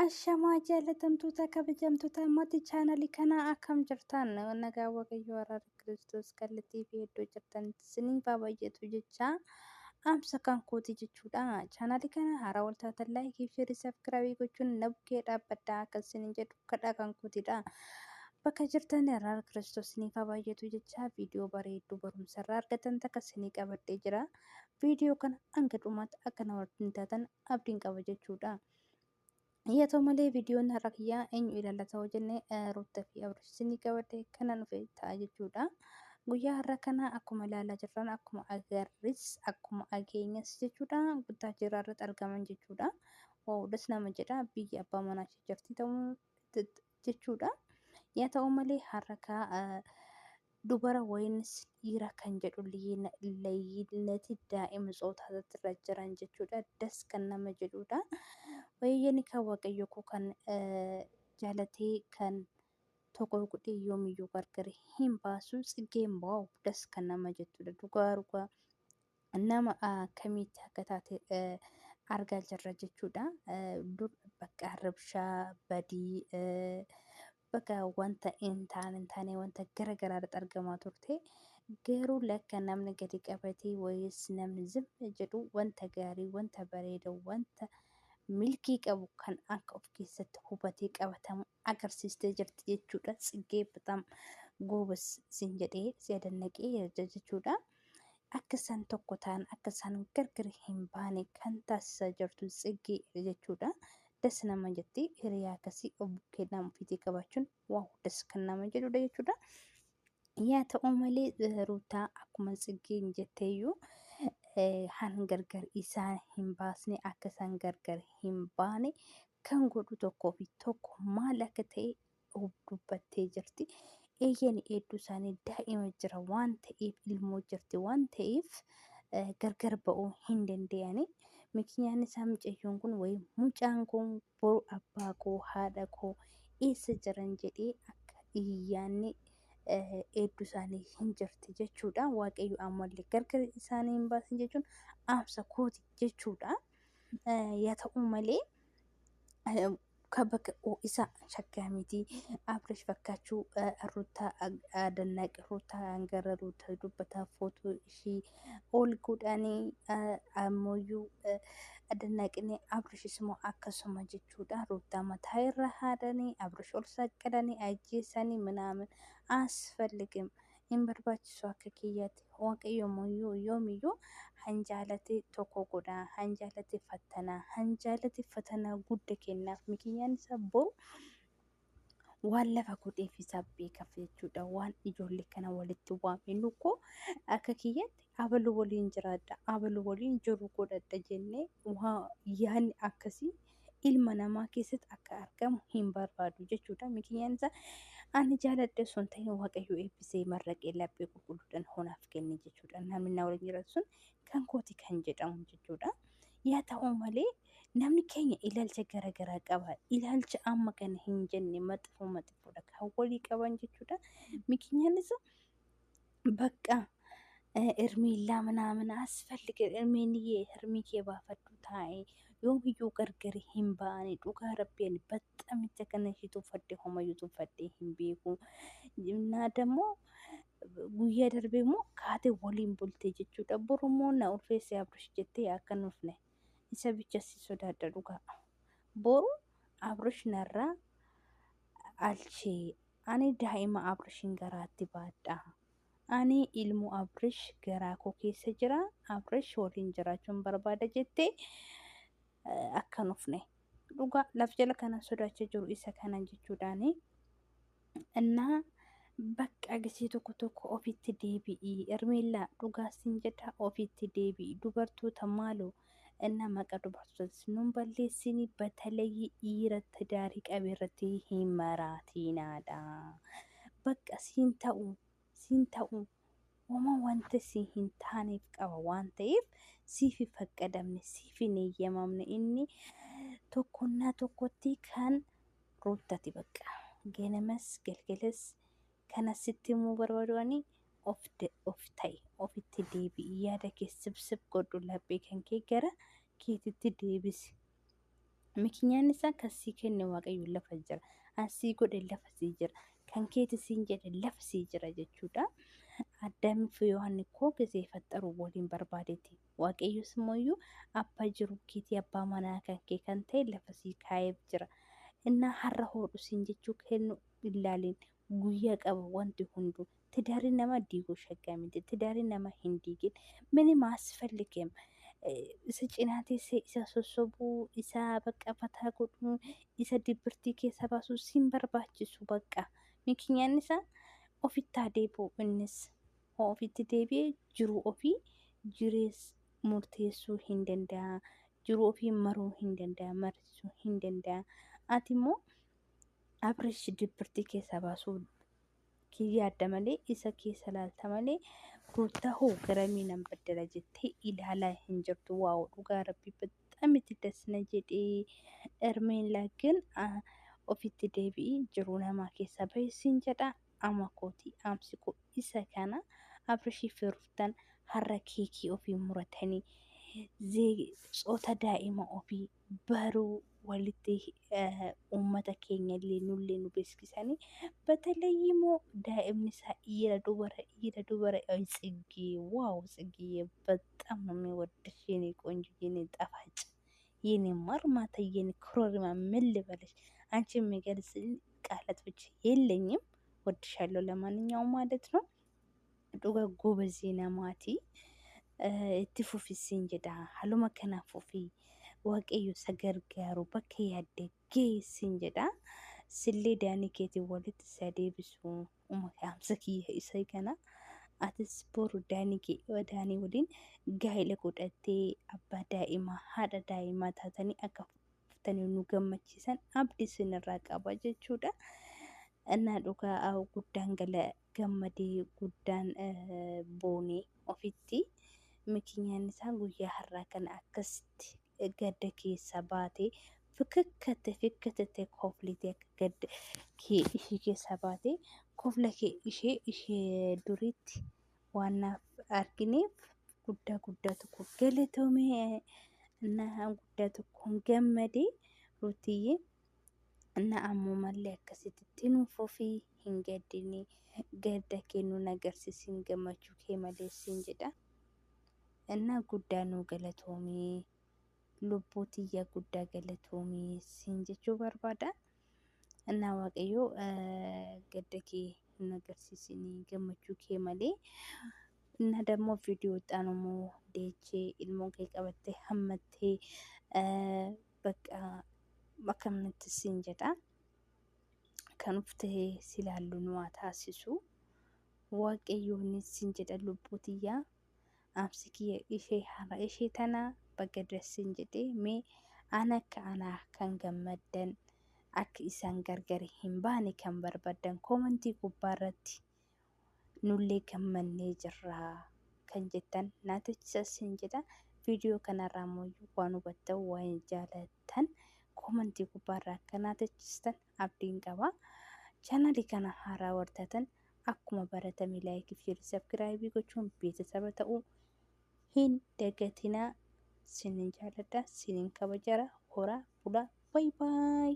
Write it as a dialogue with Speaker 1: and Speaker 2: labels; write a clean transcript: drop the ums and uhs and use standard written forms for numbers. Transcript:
Speaker 1: Ashamaa jaalatamtoota kabajamtoota maatii chaanalii kanaa akkam jirtan nagaa waaqayyo araara kiristoos kallattii fi iddoo jirtan isiniif haa baay'atu jecha amsa kan kooti jechuudha. Chaanalii kana haaraa wal taatan laayikii fi sabskiraaybii gochuun na bukkee dhaabbadhaa akka isiniin jedhu kadhaa kan kootidha. Bakka jirtan araara kiristoos isiniif haa baay'atu jecha viidiyoo bareedduu barumsarraa argatan takka isinii qabadhee jira. Viidiyoo kana hanga dhumaatti akka nama wajjin taatan abdiin qaba jechuudha. Yaa ta'u malee viidiyoon har'a kiyyaa eenyu ilaallata hoo jennee Ruuttaa fi Abrash isinii qabadhee kana dhufe ta'a jechuudha. Guyyaa har'a kana akkuma ilaalaa jirran akkuma agarris akkuma dhageenyas jechuudha guddaa jiraa irratti argaman jechuudha. Waa'uudhas nama jedha biyya abbaa manaa ishee jirti ta'uu jechuudha. Yaa ta'u malee har'a dubara wayinis dhiira kan jedhu leeyyinati daa'ima tsootaatti irra jiran jechuudha. Das kan nama jedhudha. Wayyeen kan waaqayyo koo kan jaalatee kan tokko godhee yoomiyyuu gargar hin baasu tsiggeen baa'u das kan nama jettudha. Dhugaa nama kamitti akka taate argaa jirra jechuudha. Dur bakka rabshaa badii bakka wanta hin taane wanta garaagaraatti argamaa turte. Garuu lakka namni gadi qabatee wayis namni zim jedhu wanta gaarii wanta bareeda wanta milkii qabu kan akka of keessatti hubatee qabatamu agarsiistee jirti jechuudha. Tsiggee bataam goobas siin jedhee si adannaqee jechuudha. Akka isaan tokko ta'an akka isaan gargar hin baane kan taasisaa jirtu tsiggee jechuudha. Das nama jetti hiriyaa akkasii bukkee nama ofiitii qabaachuun waa das kan nama jedhudha jechuudha. Yaa ta'u malee Ruutaa akkuma tsiggeen jetteeyyuu han gargar isaan hin baasne akka isaan gargar hin baane kan godhu tokkoo fi tokko maal akka ta'e dubbattee jirti. Eeyyeen hedduu isaanii daa'ima jira waan ta'eef ilmoo jirti waan ta'eef gargar ba'uu hin danda'ani. Mikinyaan isaa mucayyoon kun wayii mucaan kun boru abbaa koo haadha koo eessa jiran jedhee akka iyyaanni hedduu isaanii hin jirti jechuudha. Waaqayyo ammallee gargar isaanii hin baasin jechuun amsa kooti jechuudha. Yaa ta'u malee bakka isa shakkaa miti Abrash fakkaachuu Ruutaa adannaqe Ruutaa gara Ruutaa dubbataa footoo ishii ol godhanii ammoo adannaqne Abrashis immoo akkasuma jechuudha. Ruutaa mataa irra haadhanii Abrash ol saqqalanii ajjeesanii minaamin asfalligim hin barbaachisu akka kiyyaatti waaqayyo immoo yoomiyyuu hanjaalate tokko godha hanjaalate fatanaa guddaa kennaaf mikinyaan isaa boru waan lafa godheef isaa beekaaf jechuudha. Waan ijoollee kana walitti waaminu koo akka kiyyaatti abaluu waliin jiraadha abaluu waliin jiru godhadha jennee yaadni akkasii ilma namaa keessatti akka argamu hin barbaadu jechuudha. Mikinyaan isaa ani jaaladhe sun ta'e waaqayyo eebbisee marraqee laphee qulqulluudhaan honaaf kenne jechuudha. Namni na waliin jiraatu sun kan kooti kan jedhamu jechuudha. Yaa ta'u malee namni keenya ilaalcha garaagaraa qaba. Ilaalcha amma kana hin jenne maxxanfudha kan walii qaban jechuudha. Mikinyaanis bakka ermiillaa ምናምን አስፈልግ እርሜንዬ እርሚኬ ባፈዱ ታይ yoomiyyuu gargar hin baane dhugaa rabbiin በጣም የተከነሽቱ ፈዴ ሆመዩቱ ፈዴ hin beeku እና ደግሞ guyyaa darbee immoo kaatee waliin bultee jechuudha. Borummoo na ulfeessee Abrash jettee akka nufne isa bicha si sodaadha dhugaa. Boru Abrash narraa alchee ani daa'ima Abrashin garaatti baadha. Ani ilmu Abrash garaa koo keessa jira. Abrash waliin jiraachuun barbaada jettee akka nufne dhugaa laf jala kana sodaachaa jiru isa kana jechuudhaani. Innaa bakka agarsiis tokko ofitti deebi'i ermeellaa dhugaa siin jedha ofitti deebi'i dubartoota maaloo እና መቃ dubartoota sinuun balleessini batalayyi dhiiratti daarii qabeerratti hin maraatiinaadha. Bakka siin ta'u wama wanta si hin taaneef qaba waan ta'eef siif faqqadamne siif hin eeyyamamne inni tokkonnaa tokkotti kan Ruuttaati bakka ganamas galgalas kana sitti immoo barbaadanii of ta'e ofitti deebi'i yaada kee sibsib godhu laphee kan kee gara keetitti deebisi. Mikinyaan isaa kan sii kenne waaqayyo lafa jira. Asii godhe lafa sii jira. Kan keeti siin jedhe lafa sii jira jechuudha. Addaamii fi Yohaanni koo gisee faxxaru waliin barbaadeeti. Waaqayyos immoo abbaa jiru keetii abbaa manaa kan kee kan ta'e lafa sii kaa'eef jira. Innaa har'a hodhu siin jechuu kennu ilaalin guyyaa qaba wanti hunduu. Tidaari nama diiguu shaggaa miti. Tidaari nama hin diigin. Mini maasፈልግም isa cinaa teessee isa sossobuu isa bakka fataa godhuu isa dibbirtii keessa baasuu siin barbaachisu bakka. Mikinyaan isaa ofitti adeemu innis ofitti deebi'ee jiru ofii jirees murteessuu hin danda'a. Jiru ofii maruu hin danda'a. Marsuu hin danda'a. Ati immoo Abrish dibbirtii keessa baasuu yaadda malee isa keessa laalta malee goota hoo garamii nan baddala jettee ilaalaa hin jirtu. Waaw dhugaa rabbii በጣም itti dasna jedhee ermeen laakin ofitti deebi'ii jiru namaa keessa bahii siin jedha. Ama kooti amsi koo isa kana Abrishii fi Ruutaan har'a keekii ofii muratanii tsoota daa'ima ofii baruu walitti uummata keenya illee nullee nu beeksisanii በተለይም daa'imni isaa dhiira dubara ጽጌ ዋው ጽጌዬ በጣም ነው የሚወድሽ የኔ ቆንጆ የኔ ጣፋጭ የኔ ማርማታ የኔ ክሮሪማ ምን ልበልሽ አንቺ የሚገልጽ ቃላት ብቻ የለኝም። ወድሻለሁ ለማንኛውም ማለት ነው። ዱጋ ጎበዝ ነማቲ itti fufisiin jedha haluma kanaaf ofii waaqayyo sagargaaru bakka yaadde geessiin jedha. Sillee daanii keetii walitti isa deebisu amsa kiyya isa kana atis boru daanii waliin gaa'ela godhattee abbaa daa'imaa haadha daa'imaa taatanii akka fuftanii nu gammachiisan abdii isinirraa qaba jechuudha. Innaa dhugaa guddaan gala gammadee guddaan boonee ofitti mikinyaan isaa guyyaa har'aa kana akkasitti gadda keessa baatee fikkatte koflitee akka gadda kee ishee keessa baatee kofla kee ishee duriitti waan naaf argineef guddaa tokko galatoomee innaa guddaa tokkoon gammadee ruutiyyee innaa ammoo mallee akkasitti nuuf ofii hin gaddinii gadda kennuun agarsiisin gammachuu kee maleessiin jedha. Innaa guddaa nu galatoomee lubbuu tiyya guddaa galatoomee siin jechuu barbaada. Innaa waaqayyoo gadda kee hin agarsiisinii gammachuu kee malee. Innaa dammoo viidiyoodhaan immoo deechee ilmoo kee qabattee hammattee bakka akkamittis siin jedha. Kan uftee silaallu nu haa taasisu. Waaqayyoonis siin jedha lubbuu tiyyaa. Amsi kiyya ishee hara ishee tana bakka dassin jedhee mee ana akka anaa kan gammaddan akka isaan gargar hin baane kan barbaadan koomantii gubbaarratti nullee gammannee jirraa kan jettan naatichis hin jedha. Viidiyoo kanarraa immoo waan hubattan waan jaalattan koomantii gubbaarraa akka naatichisan abdiin qaba. Chaanalii kana haaraa wartaatan akkuma baratame laayikii fi sabskiraayibii gochuun beeksisa ta'uu hin dagatinaa. Sinin jaaladha sinin kabajara horaa bulaa baay baay.